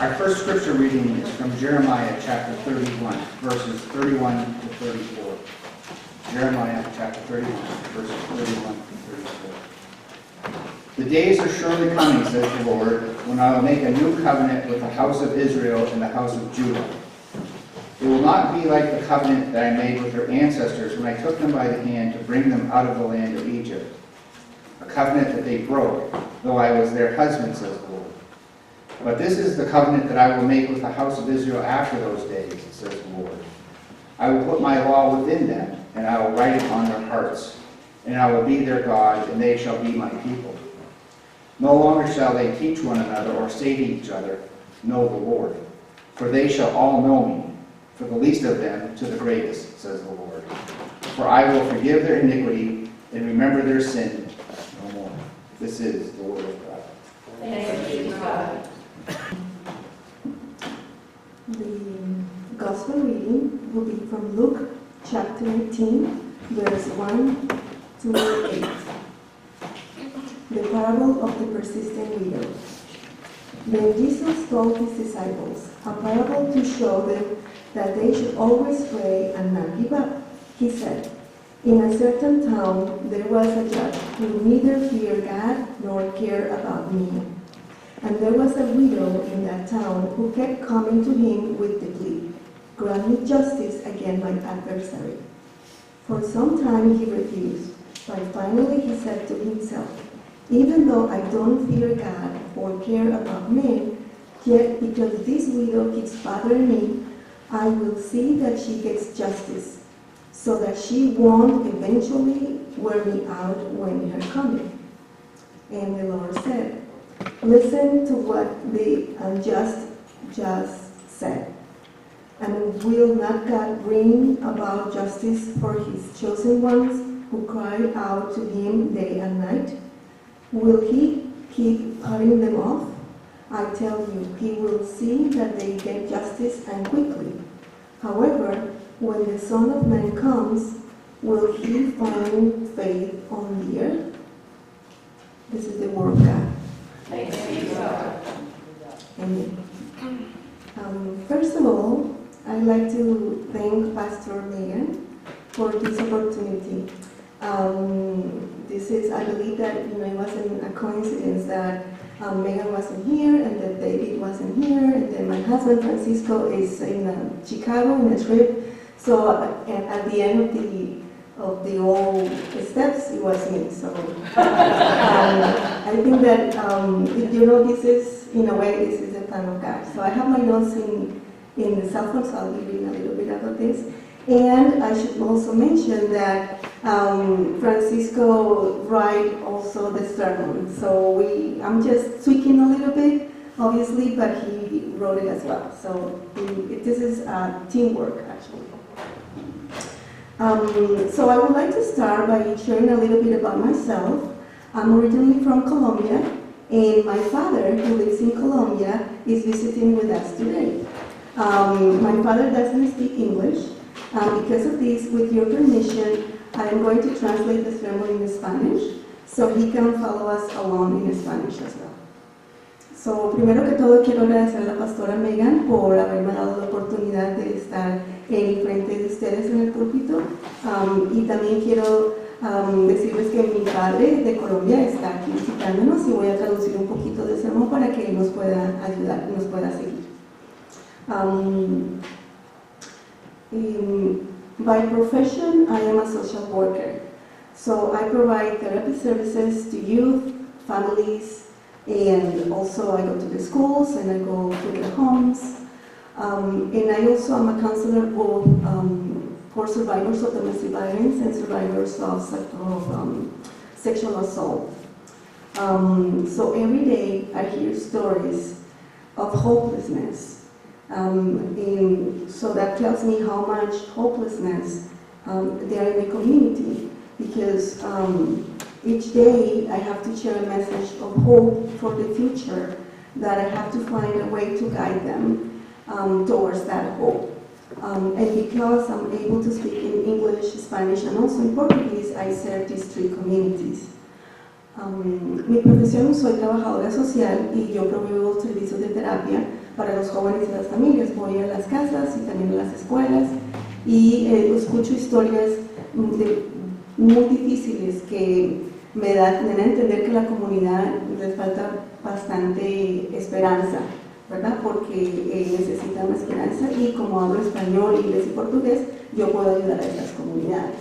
Our first scripture reading is from Jeremiah chapter 31, verses 31 to 34. Jeremiah chapter 31, verses 31 to 34. The days are surely coming, says the Lord, when I will make a new covenant with the house of Israel and the house of Judah. It will not be like the covenant that I made with their ancestors when I took them by the hand to bring them out of the land of Egypt, a covenant that they broke, though I was their husband, says the Lord. But this is the covenant that I will make with the house of Israel after those days, says the Lord. I will put my law within them, and I will write it on their hearts, and I will be their God, and they shall be my people. No longer shall they teach one another or say to each other, know the Lord, for they shall all know me, for the least of them to the greatest, says the Lord. For I will forgive their iniquity and remember their sin no more. This is the word of God. Thanks be to God. The Gospel reading will be from Luke chapter 18, verse 1 to 8. The parable of the persistent widow. Then Jesus told his disciples a parable to show them that they should always pray and not give up. He said, in a certain town there was a judge who neither feared God nor cared about men. And there was a widow in that town who kept coming to him with the plea, grant me justice against my adversary. For some time he refused, but finally he said to himself, even though I don't fear God or care about men, yet because this widow keeps bothering me, I will see that she gets justice, so that she won't eventually wear me out when her coming. And the Lord said, listen to what the unjust just said. And will not God bring about justice for his chosen ones who cry out to him day and night? Will he keep cutting them off? I tell you, he will see that they get justice and quickly. However, when the Son of Man comes, will he find faith on the earth? This is the word of God. Thanks be to God. Amen. First of all, I'd like to thank Pastor Megan for this opportunity. I believe that it wasn't a coincidence that Megan wasn't here and that David wasn't here, and then my husband Francisco is in Chicago in a trip. So at the end of the old steps, it was me. So I think that this is in a way this is the plan of God. So I have my notes in the cell phone, so I'll be reading a little bit about this. And I should also mention that Francisco write also the sermon. So I'm just tweaking a little bit, obviously, but he wrote it as well. So this is teamwork, actually. So I would like to start by sharing a little bit about myself. I'm originally from Colombia, and my father, who lives in Colombia, is visiting with us today. My father doesn't speak English. Because of this, with your permission, I am going to translate the sermon in Spanish, so he can follow us along in Spanish as well. So, primero que todo, quiero agradecer a la pastora Megan por haberme dado la oportunidad de estar en frente de ustedes en el púlpito. Y también quiero decirles que mi padre de Colombia está aquí visitándonos y voy a traducir un poquito del sermón para que él nos pueda ayudar, nos pueda seguir. By profession, I am a social worker. So I provide therapy services to youth, families, and also I go to the schools and I go to the homes. And I also am a counselor for survivors of domestic violence and survivors of sexual assault. So every day I hear stories of hopelessness. And so that tells me how much hopelessness there in the community, because each day I have to share a message of hope for the future, that I have to find a way to guide them towards that hope. And because I'm able to speak in English, Spanish, and also in Portuguese, I serve these three communities. Mi profesión, soy trabajadora social y yo proveo servicios de terapia para los jóvenes y las familias. Voy a las casas y también a las escuelas y escucho historias muy difíciles que me dan a entender que a la comunidad les falta bastante esperanza, ¿verdad? Porque necesitan una esperanza y como hablo español, inglés y portugués, yo puedo ayudar a estas comunidades.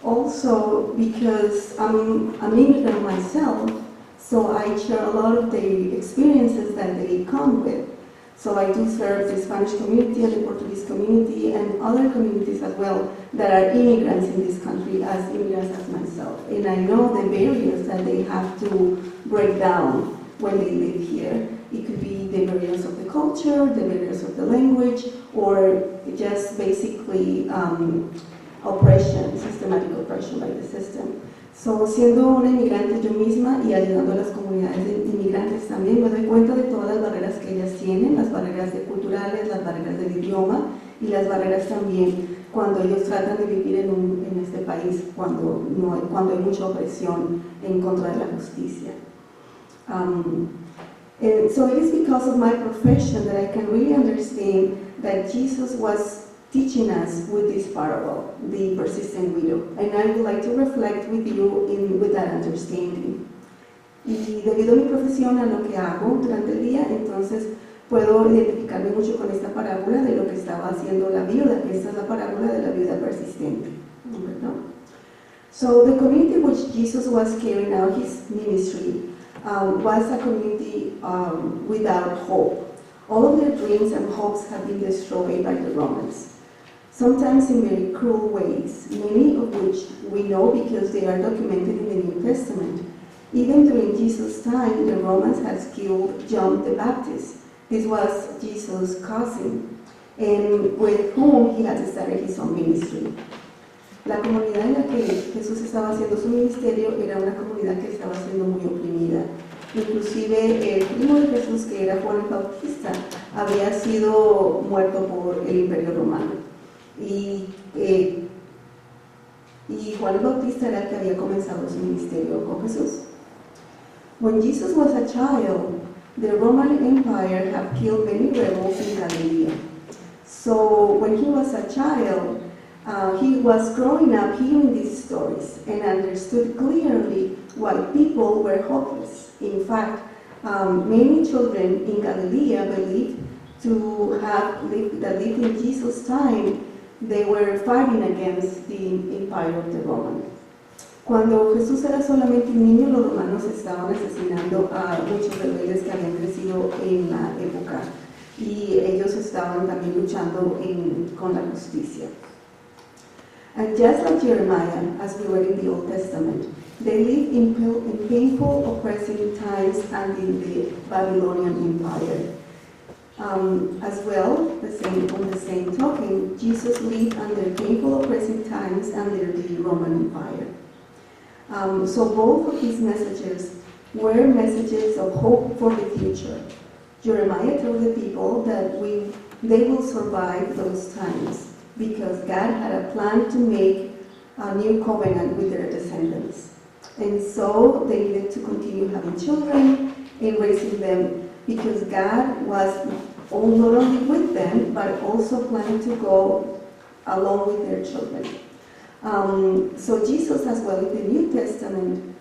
Also, because I'm immigrant myself, so I share a lot of the experiences that they come with. So I do serve the Spanish community and the Portuguese community and other communities as well that are immigrants in this country as immigrants as myself. And I know the barriers that they have to break down when they live here. It could be the barriers of the culture, the barriers of the language, or just basically oppression, systematic oppression by the system. So, siendo una inmigrante yo misma y ayudando a las comunidades de inmigrantes también, me doy cuenta de todas las barreras que ellas tienen, las barreras culturales, las barreras del idioma y las barreras también cuando ellos tratan de vivir en este país, cuando hay mucha opresión en contra de la justicia. And so it is because of my profession that I can really understand that Jesus was teaching us with this parable, the persistent widow. And I would like to reflect with you with that understanding. Y debido a mi profesión, a lo que hago durante el día, entonces puedo identificarme mucho con esta parábola de lo que estaba haciendo la viuda. Esta es la parábola de la viuda persistente, ¿verdad? So the community which Jesus was carrying out his ministry was a community without hope. All of their dreams and hopes have been destroyed by the Romans, sometimes in very cruel ways, many of which we know because they are documented in the New Testament. Even during Jesus' time, the Romans had killed John the Baptist. This was Jesus' cousin, and with whom he had started his own ministry. La comunidad en la que Jesús estaba haciendo su ministerio era una comunidad que estaba siendo muy oprimida. Inclusive el primo de Jesús, que era Juan el Bautista, había sido muerto por el Imperio Romano. Y Juan el Bautista era el que había comenzado su ministerio con Jesús. When Jesus was a child, the Roman Empire had killed many rebels in Galilee. So when he was a child, he was growing up hearing these stories and understood clearly why people were hopeless. In fact, many children in Galilee believed that lived in Jesus' time, they were fighting against the empire of the Roman. Cuando Jesús era solamente un niño, los romanos estaban asesinando a muchos rebeldes que habían crecido en la época y ellos estaban también luchando con la justicia. And just like Jeremiah, as we read in the Old Testament, they lived in painful, oppressive times and in the Babylonian Empire. As well, on the same token, Jesus lived under painful, oppressive times under the Roman Empire. So both of these messages were messages of hope for the future. Jeremiah told the people that they will survive those times because God had a plan to make a new covenant with their descendants. And so they needed to continue having children and raising them because God was not only with them, but also planning to go along with their children. So Jesus, as well in the New Testament,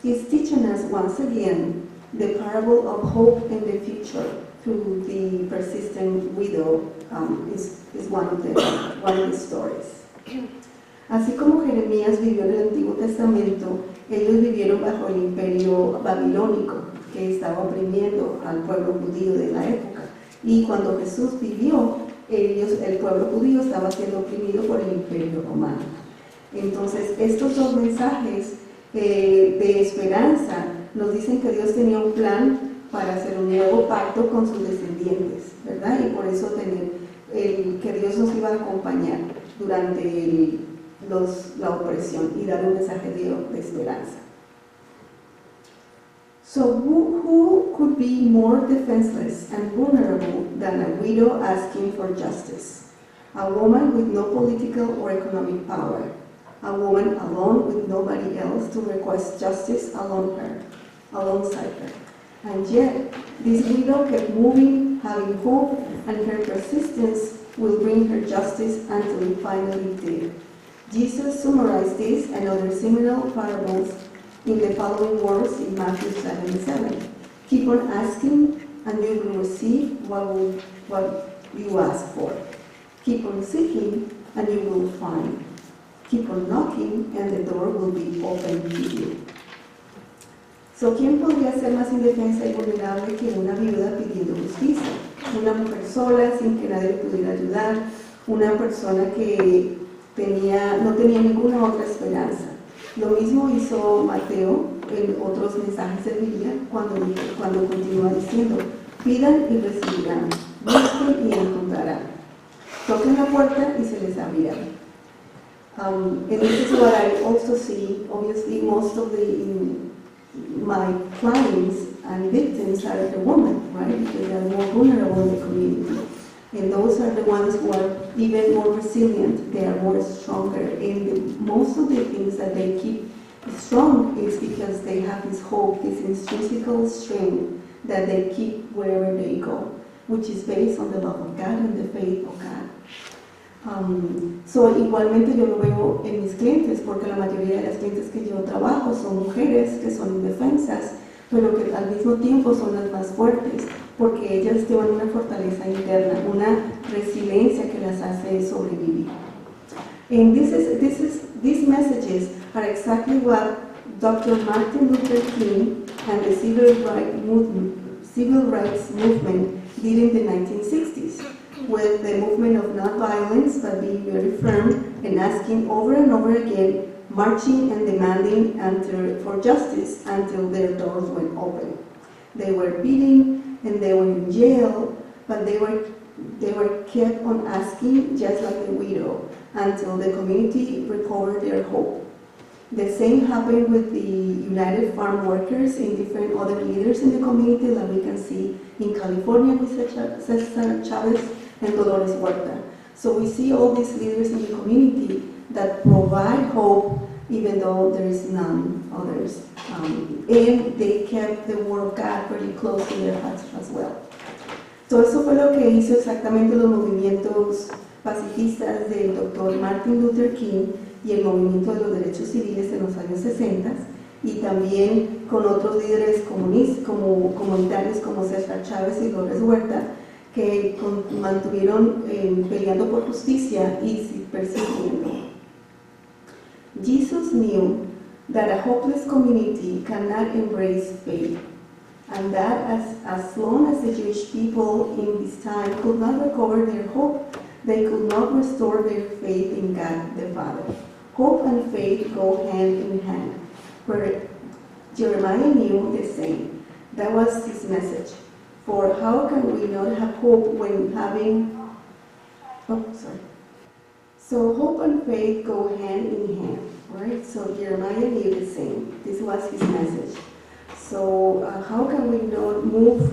is teaching us once again the parable of hope in the future through the persistent widow. Is one of the stories. Así como Jeremías vivió en el Antiguo Testamento, ellos vivieron bajo el imperio babilónico que estaba oprimiendo al pueblo judío de la época. Y cuando Jesús vivió, el pueblo judío estaba siendo oprimido por el imperio romano. Entonces, estos dos mensajes de esperanza nos dicen que Dios tenía un plan para hacer un nuevo pacto con sus descendientes, ¿verdad? Y por eso que Dios nos iba a acompañar durante la opresión y dar un mensaje de esperanza. So who could be more defenseless and vulnerable than a widow asking for justice? A woman with no political or economic power. A woman alone with nobody else to request justice alongside her. And yet, this widow kept moving, having hope, and her persistence will bring her justice until it finally did. Jesus summarized this and other similar parables in the following words in Matthew 7:7. Keep on asking, and you will receive what you ask for. Keep on seeking, and you will find. Keep on knocking, and the door will be open to you. So, ¿quién podría ser más indefensa y vulnerable que una viuda pidiendo justicia? Una mujer sola, sin que nadie pudiera ayudar, una persona que no tenía ninguna otra esperanza. Lo mismo hizo Mateo en otros mensajes de Biblia cuando continúa diciendo, pidan y recibirán, busquen y encontrarán, toquen la puerta y se les abrirá. And this is what I also see. Obviously, most of my clients and victims are the women, right? Because they are more vulnerable in the community. And those are the ones who are even more resilient. They are more stronger. And most of the things that they keep strong is because they have this hope, this intrinsical strength that they keep wherever they go, which is based on the love of God and the faith of God. So igualmente yo lo veo en mis clientes, porque la mayoría de las clientes que yo trabajo son mujeres que son indefensas, pero que al mismo tiempo son las más fuertes, porque ellas llevan una fortaleza interna, una resiliencia que las hace sobrevivir. And these messages are exactly what Dr. Martin Luther King and the civil rights movement did in the 1960s. With the movement of nonviolence, but being very firm and asking over and over again, marching and demanding for justice until their doors went open. They were beaten and they were in jail, but they were kept on asking, just like the widow, until the community recovered their hope. The same happened with the United Farm Workers and different other leaders in the community that we can see in California with Cesar Chavez and Dolores Huerta. So we see all these leaders in the community that provide hope even though there is none others. And they kept the word of God very close to their hearts as well. So eso fue lo que hizo exactamente los movimientos pacifistas del Dr. Martin Luther King y el movimiento de los derechos civiles en los años 60 y también con otros líderes comunitarios como César Chávez y Dolores Huerta, que mantuvieron peleando por justicia y persistiendo. Jesus knew that a hopeless community cannot embrace faith, and that as long as the Jewish people in this time could not recover their hope, they could not restore their faith in God the Father. Hope and faith go hand in hand. Where Jeremiah knew the same. That was his message. For how can we not have hope when So hope and faith go hand in hand, right? So Jeremiah knew the same. This was his message. So how can we not move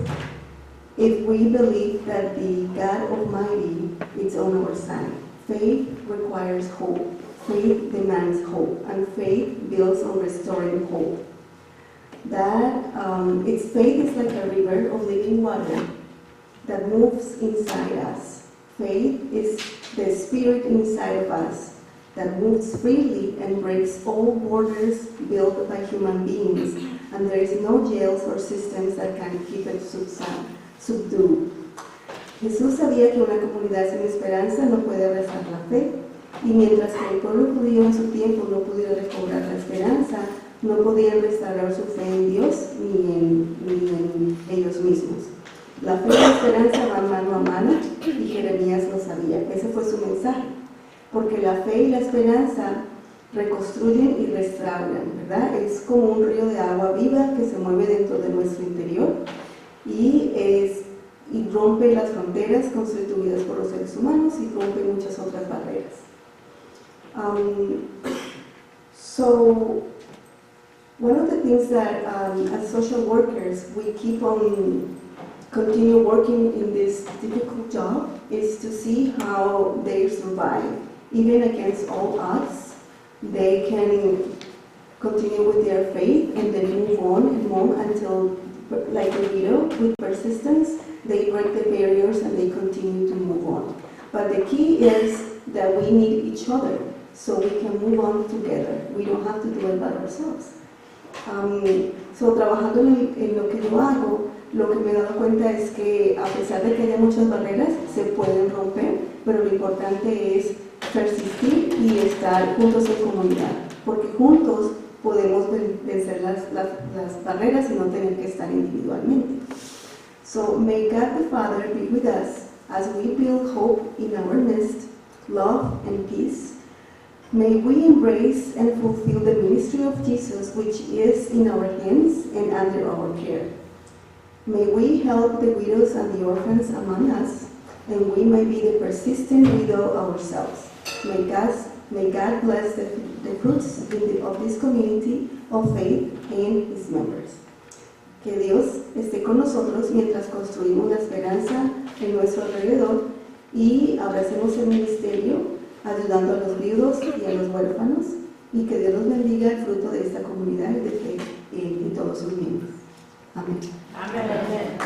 if we believe that the God Almighty is on our side? Faith requires hope. Faith demands hope, and faith builds on restoring hope. Its faith is like a river of living water that moves inside us. Faith is the spirit inside of us that moves freely and breaks all borders built by human beings, and there is no jails or systems that can keep it subdued. Jesús sabía que una comunidad sin esperanza no puede abrazar la fe, y mientras que el pueblo judío en su tiempo no pudiera recobrar la esperanza, no podían restaurar su fe en Dios ni en ellos mismos. La fe y la esperanza van mano a mano y Jeremías lo sabía. Ese fue su mensaje. Porque la fe y la esperanza reconstruyen y restauran, ¿verdad? Es como un río de agua viva que se mueve dentro de nuestro interior y rompe las fronteras constituidas por los seres humanos y rompe muchas otras barreras. So one of the things that as social workers we continue working in this difficult job is to see how they survive. Even against all odds, they can continue with their faith and then move on and move until like a widow, with persistence, they break the barriers and they continue to move on. But the key is that we need each other so we can move on together. We don't have to do it by ourselves. So trabajando en lo que yo hago, lo que me he dado cuenta es que a pesar de que haya muchas barreras, se pueden romper, pero lo importante es persistir y estar juntos en comunidad, porque juntos podemos vencer las barreras y no tener que estar individualmente. So may God the Father be with us as we build hope in our midst, love and peace. May we embrace and fulfill the ministry of Jesus, which is in our hands and under our care. May we help the widows and the orphans among us, and we may be the persistent widow ourselves. May God bless the fruits of this community of faith and its members. Que Dios esté con nosotros mientras construimos la esperanza en nuestro alrededor y abracemos el ministerio ayudando a los viudos y a los huérfanos, y que Dios nos bendiga el fruto de esta comunidad y de fe en todos sus miembros. Amén. Amén.